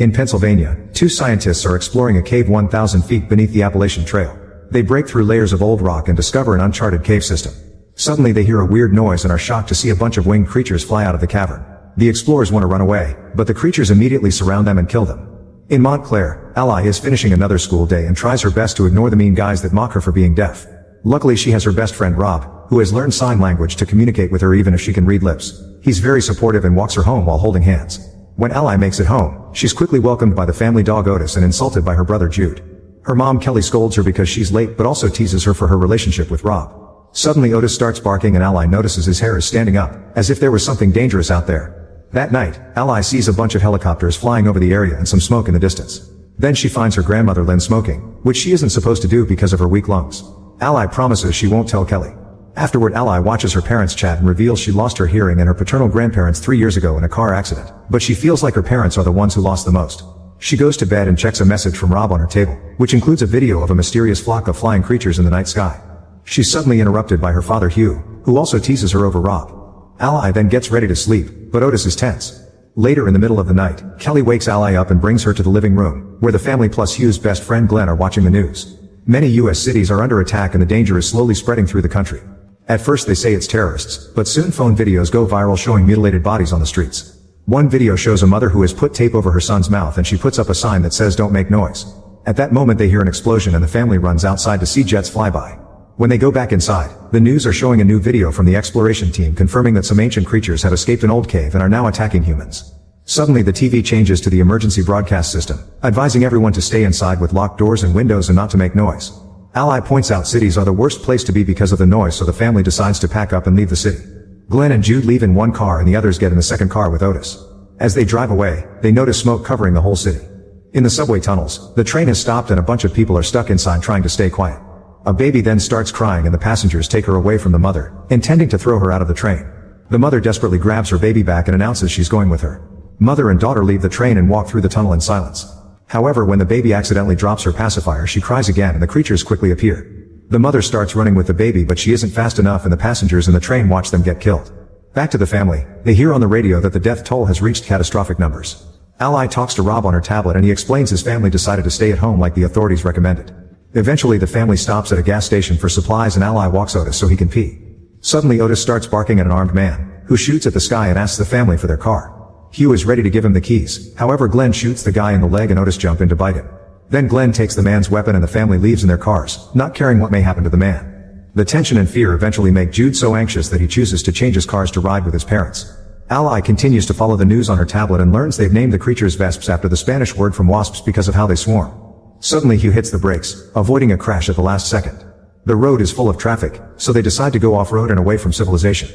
In Pennsylvania, two scientists are exploring a cave 1,000 feet beneath the Appalachian Trail. They break through layers of old rock and discover an uncharted cave system. Suddenly they hear a weird noise and are shocked to see a bunch of winged creatures fly out of the cavern. The explorers want to run away, but the creatures immediately surround them and kill them. In Montclair, Ally is finishing another school day and tries her best to ignore the mean guys that mock her for being deaf. Luckily she has her best friend Rob, who has learned sign language to communicate with her even if she can read lips. He's very supportive and walks her home while holding hands. When Ally makes it home, she's quickly welcomed by the family dog Otis and insulted by her brother Jude. Her mom Kelly scolds her because she's late but also teases her for her relationship with Rob. Suddenly Otis starts barking and Ally notices his hair is standing up, as if there was something dangerous out there. That night, Ally sees a bunch of helicopters flying over the area and some smoke in the distance. Then she finds her grandmother Lynn smoking, which she isn't supposed to do because of her weak lungs. Ally promises she won't tell Kelly. Afterward Ally watches her parents chat and reveals she lost her hearing and her paternal grandparents 3 years ago in a car accident, but she feels like her parents are the ones who lost the most. She goes to bed and checks a message from Rob on her table, which includes a video of a mysterious flock of flying creatures in the night sky. She's suddenly interrupted by her father Hugh, who also teases her over Rob. Ally then gets ready to sleep, but Otis is tense. Later in the middle of the night, Kelly wakes Ally up and brings her to the living room, where the family plus Hugh's best friend Glenn are watching the news. Many US cities are under attack and the danger is slowly spreading through the country. At first they say it's terrorists, but soon phone videos go viral showing mutilated bodies on the streets. One video shows a mother who has put tape over her son's mouth and she puts up a sign that says "Don't make noise." At that moment they hear an explosion and the family runs outside to see jets fly by. When they go back inside, the news are showing a new video from the exploration team confirming that some ancient creatures have escaped an old cave and are now attacking humans. Suddenly the TV changes to the emergency broadcast system, advising everyone to stay inside with locked doors and windows and not to make noise. Ally points out cities are the worst place to be because of the noise, so the family decides to pack up and leave the city. Glenn and Jude leave in one car and the others get in the second car with Otis. As they drive away, they notice smoke covering the whole city. In the subway tunnels, the train has stopped and a bunch of people are stuck inside trying to stay quiet. A baby then starts crying and the passengers take her away from the mother, intending to throw her out of the train. The mother desperately grabs her baby back and announces she's going with her. Mother and daughter leave the train and walk through the tunnel in silence. However, when the baby accidentally drops her pacifier, she cries again and the creatures quickly appear. The mother starts running with the baby but she isn't fast enough and the passengers in the train watch them get killed. Back to the family, they hear on the radio that the death toll has reached catastrophic numbers. Ally talks to Rob on her tablet and he explains his family decided to stay at home like the authorities recommended. Eventually the family stops at a gas station for supplies and Ally walks Otis so he can pee. Suddenly Otis starts barking at an armed man, who shoots at the sky and asks the family for their car. Hugh is ready to give him the keys, however Glenn shoots the guy in the leg and Otis jumps in to bite him. Then Glenn takes the man's weapon and the family leaves in their cars, not caring what may happen to the man. The tension and fear eventually make Jude so anxious that he chooses to change his cars to ride with his parents. Ally continues to follow the news on her tablet and learns they've named the creatures vesps after the Spanish word from wasps because of how they swarm. Suddenly Hugh hits the brakes, avoiding a crash at the last second. The road is full of traffic, so they decide to go off-road and away from civilization.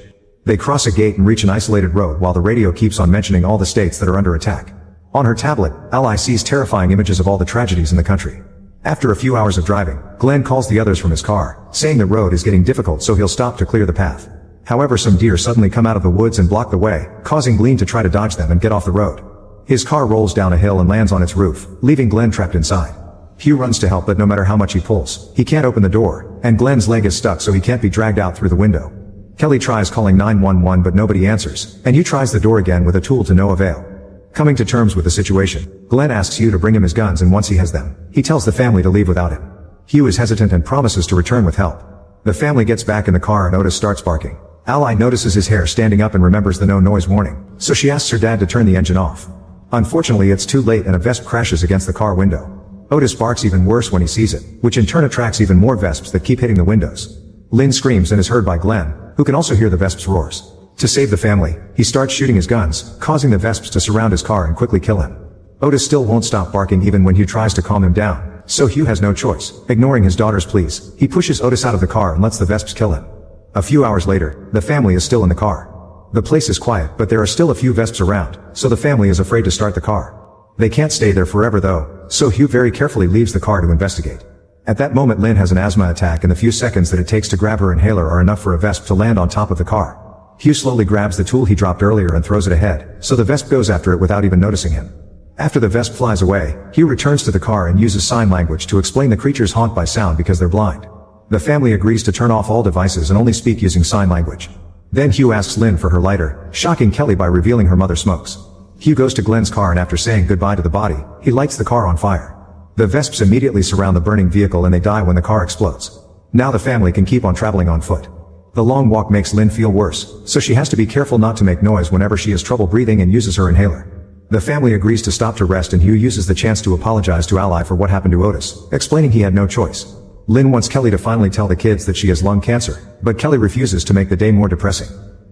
They cross a gate and reach an isolated road while the radio keeps on mentioning all the states that are under attack. On her tablet, Ally sees terrifying images of all the tragedies in the country. After a few hours of driving, Glenn calls the others from his car, saying the road is getting difficult so he'll stop to clear the path. However, some deer suddenly come out of the woods and block the way, causing Glenn to try to dodge them and get off the road. His car rolls down a hill and lands on its roof, leaving Glenn trapped inside. Hugh runs to help but no matter how much he pulls, he can't open the door, and Glenn's leg is stuck so he can't be dragged out through the window. Kelly tries calling 911 but nobody answers, and Hugh tries the door again with a tool to no avail. Coming to terms with the situation, Glenn asks Hugh to bring him his guns and once he has them, he tells the family to leave without him. Hugh is hesitant and promises to return with help. The family gets back in the car and Otis starts barking. Ally notices his hair standing up and remembers the no noise warning, so she asks her dad to turn the engine off. Unfortunately it's too late and a vesp crashes against the car window. Otis barks even worse when he sees it, which in turn attracts even more vesps that keep hitting the windows. Lynn screams and is heard by Glenn, who can also hear the vesps' roars. To save the family, he starts shooting his guns, causing the vesps to surround his car and quickly kill him. Otis still won't stop barking even when Hugh tries to calm him down, so Hugh has no choice. Ignoring his daughter's pleas, he pushes Otis out of the car and lets the vesps kill him. A few hours later, the family is still in the car. The place is quiet but there are still a few vesps around, so the family is afraid to start the car. They can't stay there forever though, so Hugh very carefully leaves the car to investigate. At that moment Lynn has an asthma attack and the few seconds that it takes to grab her inhaler are enough for a vesp to land on top of the car. Hugh slowly grabs the tool he dropped earlier and throws it ahead, so the vesp goes after it without even noticing him. After the vesp flies away, Hugh returns to the car and uses sign language to explain the creatures haunt by sound because they're blind. The family agrees to turn off all devices and only speak using sign language. Then Hugh asks Lynn for her lighter, shocking Kelly by revealing her mother smokes. Hugh goes to Glenn's car and after saying goodbye to the body, he lights the car on fire. The Vesps immediately surround the burning vehicle and they die when the car explodes. Now the family can keep on traveling on foot. The long walk makes Lynn feel worse, so she has to be careful not to make noise whenever she has trouble breathing and uses her inhaler. The family agrees to stop to rest and Hugh uses the chance to apologize to Ally for what happened to Otis, explaining he had no choice. Lynn wants Kelly to finally tell the kids that she has lung cancer, but Kelly refuses to make the day more depressing.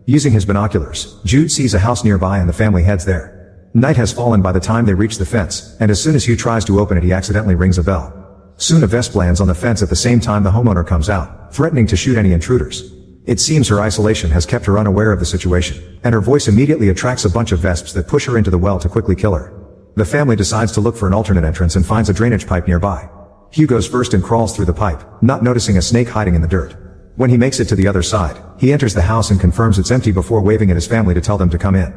Using his binoculars, Jude sees a house nearby and the family heads there. Night has fallen by the time they reach the fence, and as soon as Hugh tries to open it he accidentally rings a bell. Soon a Vesp lands on the fence at the same time the homeowner comes out, threatening to shoot any intruders. It seems her isolation has kept her unaware of the situation, and her voice immediately attracts a bunch of Vesps that push her into the well to quickly kill her. The family decides to look for an alternate entrance and finds a drainage pipe nearby. Hugh goes first and crawls through the pipe, not noticing a snake hiding in the dirt. When he makes it to the other side, he enters the house and confirms it's empty before waving at his family to tell them to come in.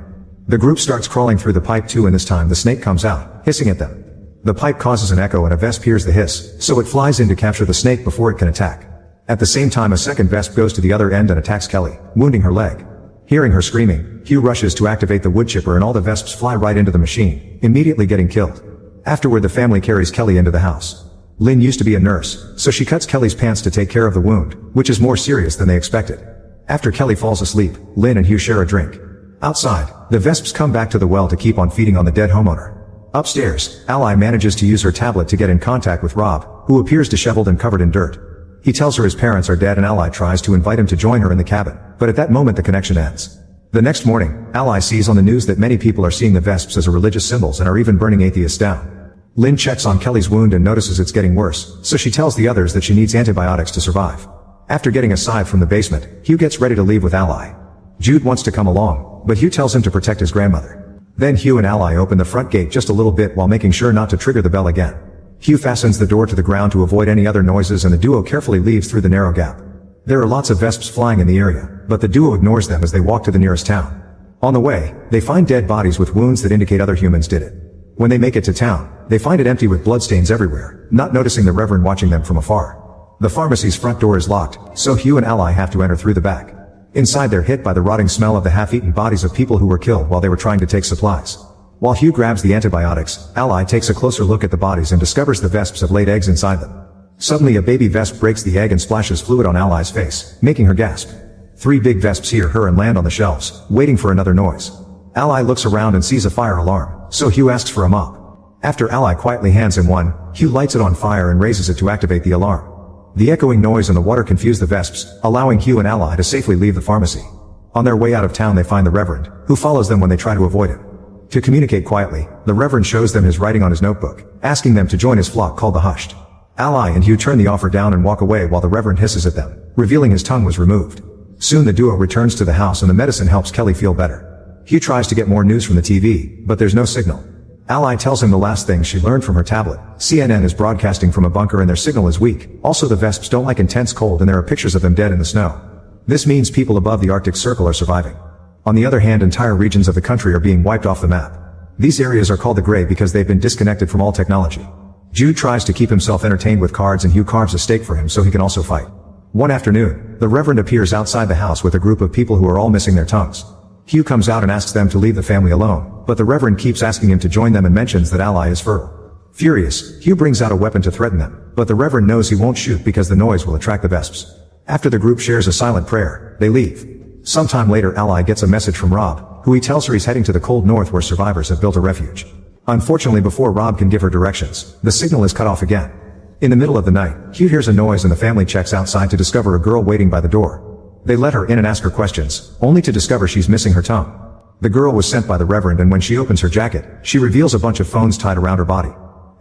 The group starts crawling through the pipe too and this time the snake comes out, hissing at them. The pipe causes an echo and a Vesp hears the hiss, so it flies in to capture the snake before it can attack. At the same time a second Vesp goes to the other end and attacks Kelly, wounding her leg. Hearing her screaming, Hugh rushes to activate the wood chipper and all the Vesps fly right into the machine, immediately getting killed. Afterward the family carries Kelly into the house. Lynn used to be a nurse, so she cuts Kelly's pants to take care of the wound, which is more serious than they expected. After Kelly falls asleep, Lynn and Hugh share a drink. Outside, the Vesps come back to the well to keep on feeding on the dead homeowner. Upstairs, Ally manages to use her tablet to get in contact with Rob, who appears disheveled and covered in dirt. He tells her his parents are dead and Ally tries to invite him to join her in the cabin, but at that moment the connection ends. The next morning, Ally sees on the news that many people are seeing the Vesps as religious symbols and are even burning atheists down. Lynn checks on Kelly's wound and notices it's getting worse, so she tells the others that she needs antibiotics to survive. After getting a scythe from the basement, Hugh gets ready to leave with Ally. Jude wants to come along, but Hugh tells him to protect his grandmother. Then Hugh and Ally open the front gate just a little bit while making sure not to trigger the bell again. Hugh fastens the door to the ground to avoid any other noises and the duo carefully leaves through the narrow gap. There are lots of Vesps flying in the area, but the duo ignores them as they walk to the nearest town. On the way, they find dead bodies with wounds that indicate other humans did it. When they make it to town, they find it empty with bloodstains everywhere, not noticing the Reverend watching them from afar. The pharmacy's front door is locked, so Hugh and Ally have to enter through the back. Inside they're hit by the rotting smell of the half-eaten bodies of people who were killed while they were trying to take supplies. While Hugh grabs the antibiotics, Ally takes a closer look at the bodies and discovers the Vesps have laid eggs inside them. Suddenly a baby Vesp breaks the egg and splashes fluid on Ally's face, making her gasp. 3 big Vesps hear her and land on the shelves, waiting for another noise. Ally looks around and sees a fire alarm, so Hugh asks for a mop. After Ally quietly hands him one, Hugh lights it on fire and raises it to activate the alarm. The echoing noise and the water confuse the Vesps, allowing Hugh and Ally to safely leave the pharmacy. On their way out of town they find the Reverend, who follows them when they try to avoid him. To communicate quietly, the Reverend shows them his writing on his notebook, asking them to join his flock called the Hushed. Ally and Hugh turn the offer down and walk away while the Reverend hisses at them, revealing his tongue was removed. Soon the duo returns to the house and the medicine helps Kelly feel better. Hugh tries to get more news from the TV, but there's no signal. Ally tells him the last thing she learned from her tablet. CNN is broadcasting from a bunker and their signal is weak. Also the Vesps don't like intense cold and there are pictures of them dead in the snow. This means people above the Arctic Circle are surviving. On the other hand, entire regions of the country are being wiped off the map. These areas are called the Gray because they've been disconnected from all technology. Jude tries to keep himself entertained with cards and Hugh carves a steak for him so he can also fight. One afternoon, the Reverend appears outside the house with a group of people who are all missing their tongues. Hugh comes out and asks them to leave the family alone, but the Reverend keeps asking him to join them and mentions that Ally is fertile. Furious, Hugh brings out a weapon to threaten them, but the Reverend knows he won't shoot because the noise will attract the Vesps. After the group shares a silent prayer, they leave. Sometime later Ally gets a message from Rob, who he tells her he's heading to the cold north where survivors have built a refuge. Unfortunately, before Rob can give her directions, the signal is cut off again. In the middle of the night, Hugh hears a noise and the family checks outside to discover a girl waiting by the door. They let her in and ask her questions, only to discover she's missing her tongue. The girl was sent by the Reverend and when she opens her jacket, she reveals a bunch of phones tied around her body.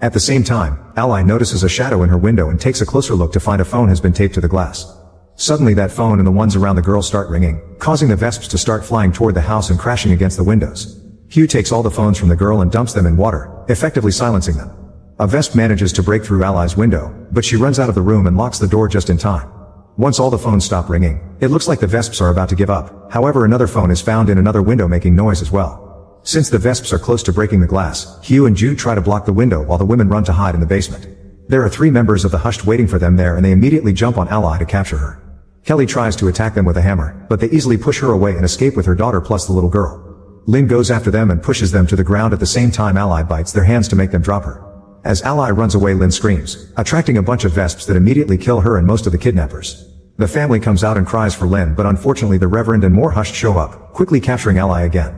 At the same time, Ally notices a shadow in her window and takes a closer look to find a phone has been taped to the glass. Suddenly that phone and the ones around the girl start ringing, causing the Vesps to start flying toward the house and crashing against the windows. Hugh takes all the phones from the girl and dumps them in water, effectively silencing them. A Vesp manages to break through Ally's window, but she runs out of the room and locks the door just in time. Once all the phones stop ringing, it looks like the Vesps are about to give up. However, another phone is found in another window making noise as well. Since the Vesps are close to breaking the glass, Hugh and Jude try to block the window while the women run to hide in the basement. There are 3 members of the Hushed waiting for them there and they immediately jump on Ally to capture her. Kelly tries to attack them with a hammer, but they easily push her away and escape with her daughter plus the little girl. Lynn goes after them and pushes them to the ground at the same time Ally bites their hands to make them drop her. As Ally runs away, Lynn screams, attracting a bunch of Vesps that immediately kill her and most of the kidnappers. The family comes out and cries for Lynn, but unfortunately the Reverend and more Hushed show up, quickly capturing Ally again.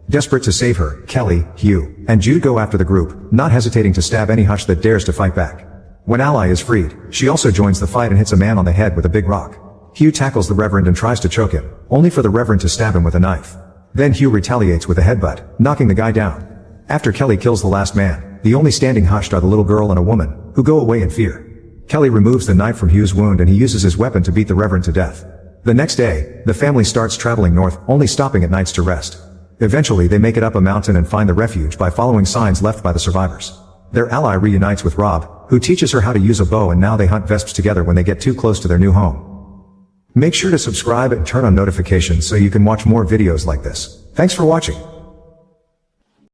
Desperate to save her, Kelly, Hugh, and Jude go after the group, not hesitating to stab any Hush that dares to fight back. When Ally is freed, she also joins the fight and hits a man on the head with a big rock. Hugh tackles the Reverend and tries to choke him, only for the Reverend to stab him with a knife. Then Hugh retaliates with a headbutt, knocking the guy down. After Kelly kills the last man, the only standing Hushed are the little girl and a woman, who go away in fear. Kelly removes the knife from Hugh's wound and he uses his weapon to beat the Reverend to death. The next day, the family starts traveling north, only stopping at nights to rest. Eventually they make it up a mountain and find the refuge by following signs left by the survivors. Their ally reunites with Rob, who teaches her how to use a bow, and now they hunt Vesps together when they get too close to their new home. Make sure to subscribe and turn on notifications so you can watch more videos like this. Thanks for watching.